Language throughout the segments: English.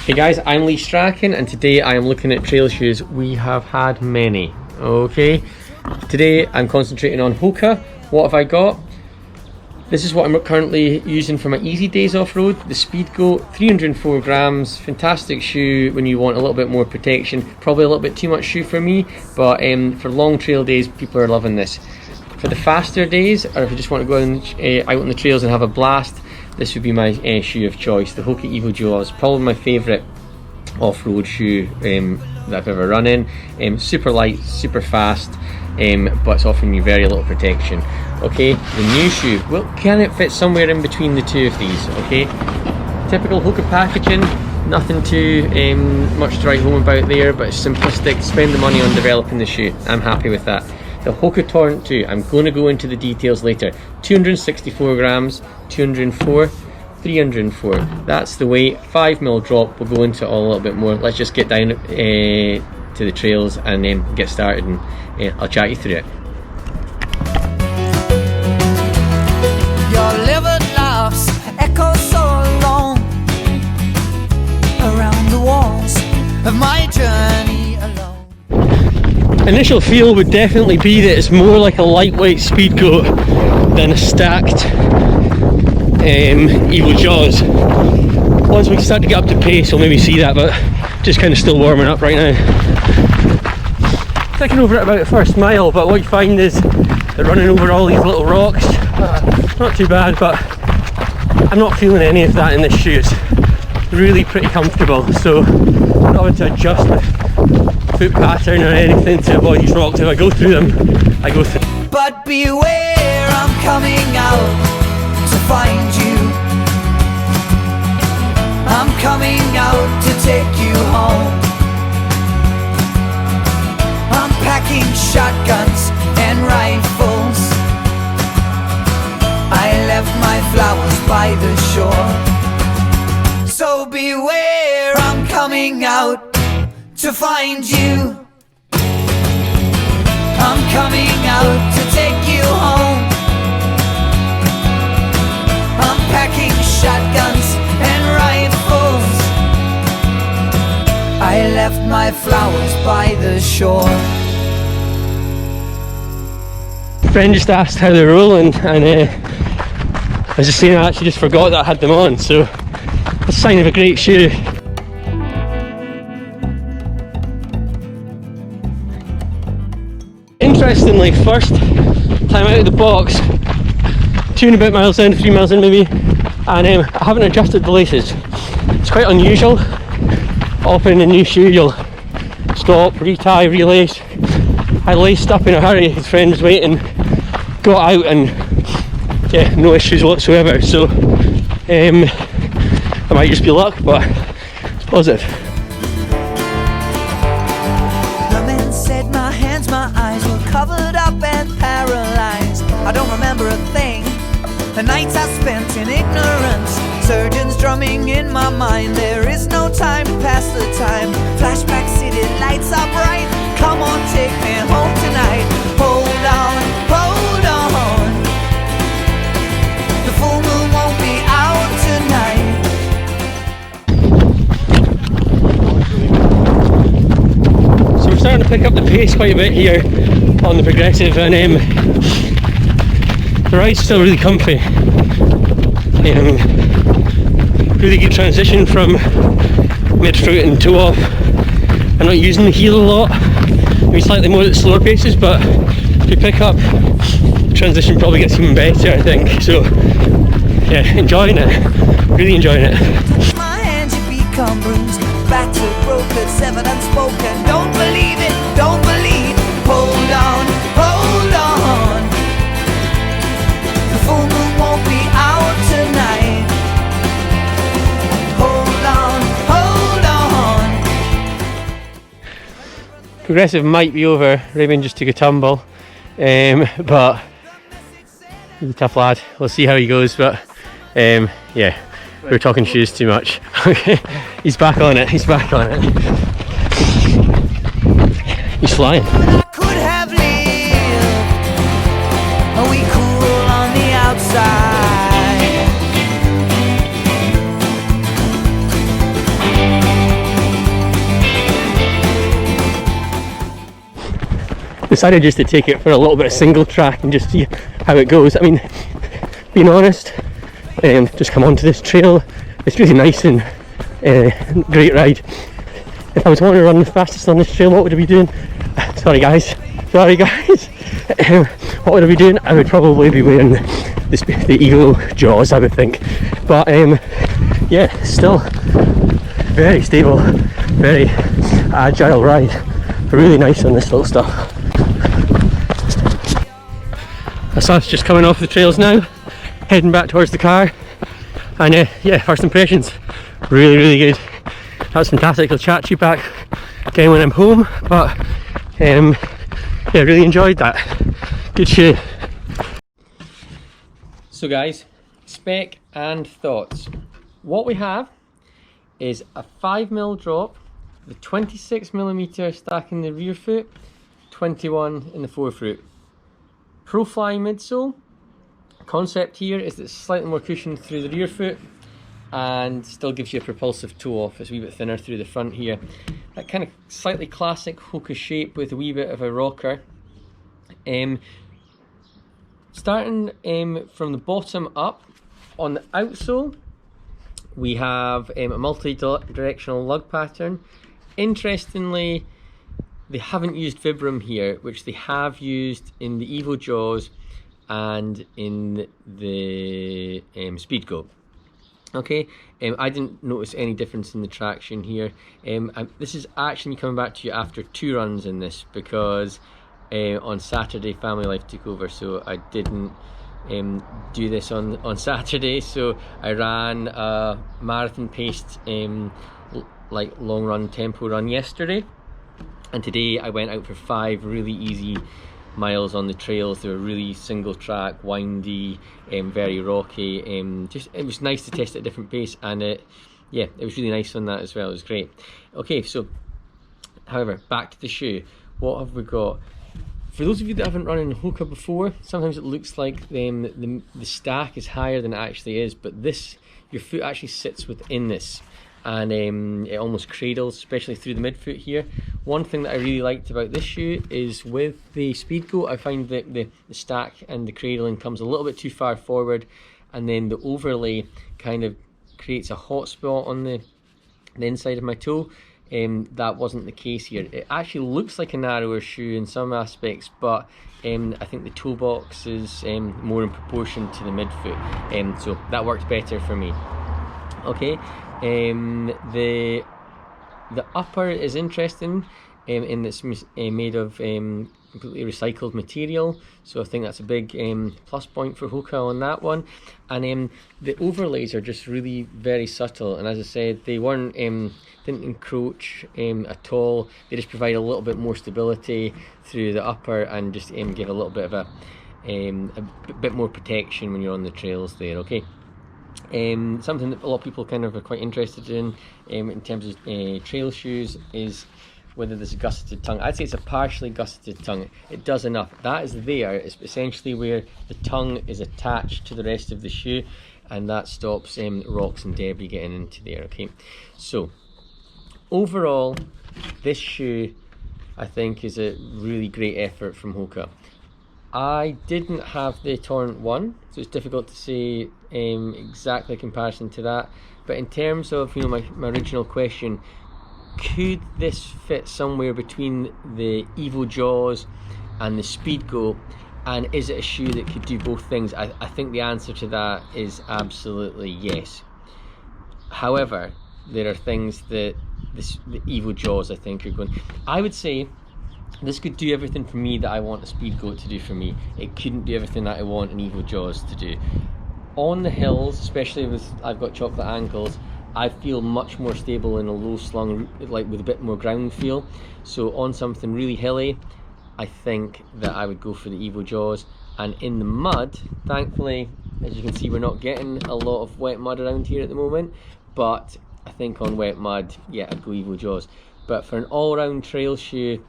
Hey guys, I'm Lee Strachan and today I am looking at trail shoes. We have had many, okay? Today I'm concentrating on Hoka. What have I got? This is what I'm currently using for my easy days off-road, the Speedgo, 304 grams, fantastic shoe when you want a little bit more protection. Probably a little bit too much shoe for me, but for long trail days, people are loving this. For the faster days, or if you just want to go out on the trails and have a blast, this would be my shoe of choice. The Hoka Evo Jaws, probably my favourite off-road shoe that I've ever run in. Super light, super fast, but it's offering you very little protection. Okay, the new shoe, well, can it fit somewhere in between the two of these? Okay, typical Hoka packaging, nothing too much to write home about there, but it's simplistic. Spend the money on developing the shoe. I'm happy with that. The Hoka Torrent 2, I'm going to go into the details later. 264 grams, 204, 304. That's the weight. 5mm drop. We'll go into it all a little bit more. Let's just get down to the trails and then get started, and I'll chat you through it. Your liver laughs echo so long around the walls of my journey alone. Initial feel would definitely be that it's more like a lightweight Speedgo than a stacked Evo Jaws. Once we start to get up to pace, we'll maybe see that, but just kind of still warming up right now. Taking over at about the first mile, but what you find is that running over all these little rocks, not too bad, but I'm not feeling any of that in this shoe. It's really pretty comfortable, so I'm not having to adjust my foot pattern or anything to avoid these rocks. If I go through them, I go through. But beware, I'm coming out to find you. I'm coming out to take you home. I'm packing shotguns and rifles. I left my flowers by the shore. So beware, I'm coming out to find you. I'm coming out to take you home. I'm packing shotguns and rifles. I left my flowers by the shore. A friend just asked how they're rolling, and I was just saying I actually just forgot that I had them on, so that's a sign of a great shoe. Interestingly, first time out of the box, 2 and a bit miles in, 3 miles in maybe, and I haven't adjusted the laces. It's quite unusual. Often in a new shoe you'll stop, retie, relace. I laced up in a hurry, his friend was waiting, got out, and yeah, no issues whatsoever, so it might just be luck, but it's positive. The man said my hands, my eyes were covered up and paralyzed. I don't remember a thing. The nights I spent in ignorance, surgeons drumming in my mind. There is no time to pass the time. Flashback city lights are bright. Come on, take me home tonight. Hold on, hold on. The full moon won't be out tonight. So we're starting to pick up the pace quite a bit here on the progressive, and the ride's still really comfy. Really good transition from mid-foot and toe off. I'm not using the heel a lot, maybe slightly more at the slower paces, but if you pick up, the transition probably gets even better, I think. So yeah, enjoying it, really enjoying it. Touch my hands, you become bruised, battered, broken, severed, unspoken. Don't believe it, don't believe. Hold on, hold on. The full moon won't be out tonight. Hold on, hold on. Progressive might be over. Raymond just took a tumble, but he's a tough lad. We'll see how he goes, but yeah, we're talking shoes too much. Okay, he's back on it, he's back on it. He's flying. I could have lived. Are we cool on the outside? decided just to take it for a little bit of single track and just see how it goes. I mean, being honest, just come onto this trail, it's really nice and great ride. If I was wanting to run the fastest on this trail, what would I be doing? Sorry guys, what would I be doing? I would probably be wearing the Eagle Jaws, I would think. But yeah, still very stable, very agile ride. Really nice on this little stuff. That's us just coming off the trails now, heading back towards the car. And yeah, first impressions, really good. That was fantastic. I'll chat to you back again when I'm home, but yeah, really enjoyed that. Good shoe. So guys, spec and thoughts. What we have is a 5mm drop, the 26mm stack in the rear foot, 21 in the forefoot. Pro-Fly midsole. Concept here is that it's slightly more cushioned through the rear foot and still gives you a propulsive toe off. It's a wee bit thinner through the front here. That kind of slightly classic Hoka shape with a wee bit of a rocker. Starting from the bottom up, on the outsole we have a multi-directional lug pattern. Interestingly, they haven't used Vibram here, which they have used in the Evo Jaws and in the Speedgo. Okay, I didn't notice any difference in the traction here. This is actually coming back to you after 2 runs in this, because on Saturday family life took over, so I didn't do this on Saturday. So I ran a marathon paced like long run tempo run yesterday, and today I went out for 5 really easy miles on the trails. They were really single track, windy, very rocky. Just it was nice to test at a different pace, and yeah, it was really nice on that as well. It was great. Okay, so however, back to the shoe. What have we got? For those of you that haven't run in Hoka before, sometimes it looks like the stack is higher than it actually is, but this, your foot actually sits within this, and it almost cradles, especially through the midfoot here. One thing that I really liked about this shoe is with the Speedgo, I find that the stack and the cradling comes a little bit too far forward, and then the overlay kind of creates a hot spot on the inside of my toe. That wasn't the case here. It actually looks like a narrower shoe in some aspects, but I think the toe box is more in proportion to the midfoot, so that works better for me. Okay, the upper is interesting in that it's made of completely recycled material, so I think that's a big plus point for Hoka on that one. And the overlays are just really very subtle, and as I said, they weren't didn't encroach at all. They just provide a little bit more stability through the upper, and just give a little bit of a bit more protection when you're on the trails there. Okay, something that a lot of people kind of are quite interested in terms of trail shoes is whether there's a gusseted tongue. I'd say it's a partially gusseted tongue. It does enough. That is there. It's essentially where the tongue is attached to the rest of the shoe, and that stops rocks and debris getting into there. Okay, so overall, this shoe I think is a really great effort from Hoka. I didn't have the Torrent 1, so it's difficult to say exactly a comparison to that, but in terms of, you know, my original question, could this fit somewhere between the Evo Jaws and the Speedgo, and is it a shoe that could do both things? I think the answer to that is absolutely yes. However, there are things that the Evo Jaws I think are going, I would say this could do everything for me that I want a Speedgo to do for me. It couldn't do everything that I want an Evo Jaws to do. On the hills, especially with, I've got chocolate ankles, I feel much more stable in a low slung, like with a bit more ground feel. So on something really hilly, I think that I would go for the Evo Jaws. And in the mud, thankfully, as you can see, we're not getting a lot of wet mud around here at the moment, but I think on wet mud, yeah, I'd go Evo Jaws. But for an all-round trail shoe,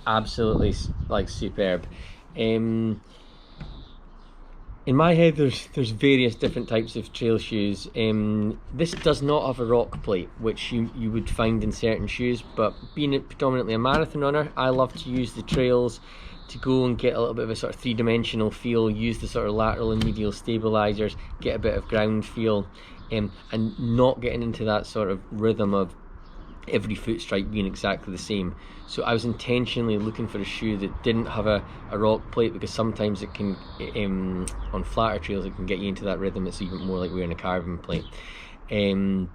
absolutely like superb. In in my head there's various different types of trail shoes. This does not have a rock plate, which you would find in certain shoes, but being predominantly a marathon runner, I love to use the trails to go and get a little bit of a sort of three-dimensional feel, use the sort of lateral and medial stabilizers, get a bit of ground feel, and not getting into that sort of rhythm of every foot strike being exactly the same. So I was intentionally looking for a shoe that didn't have a rock plate, because sometimes it can, on flatter trails, it can get you into that rhythm. It's even more like wearing a carbon plate. And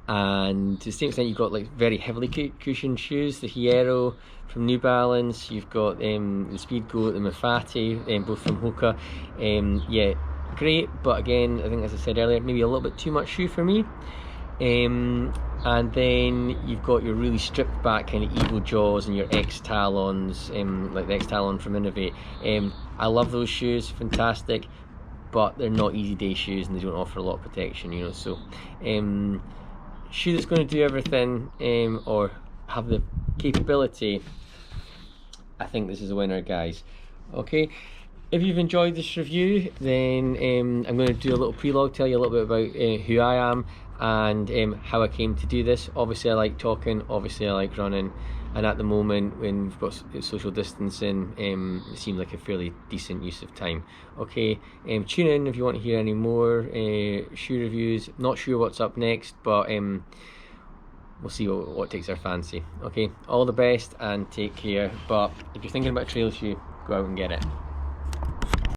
to the same extent, you've got like very heavily cushioned shoes, the Hierro from New Balance, you've got the Speedgoat, the Mafati, both from Hoka. Yeah, great, but again, I think, as I said earlier, maybe a little bit too much shoe for me. And then you've got your really stripped back kind of Eagle Jaws and your X Talons, like the X Talon from Innovate. I love those shoes, fantastic, but they're not easy day shoes and they don't offer a lot of protection, you know. So shoe that's going to do everything, or have the capability, I think this is a winner, guys. Okay, if you've enjoyed this review, then I'm going to do a little prelogue, tell you a little bit about who I am and how I came to do this. Obviously I like talking, obviously I like running, and at the moment when we've got social distancing, it seems like a fairly decent use of time. Okay, tune in if you want to hear any more shoe reviews. Not sure what's up next, but we'll see what takes our fancy. Okay, all the best and take care, but if you're thinking about a trail shoe, go out and get it.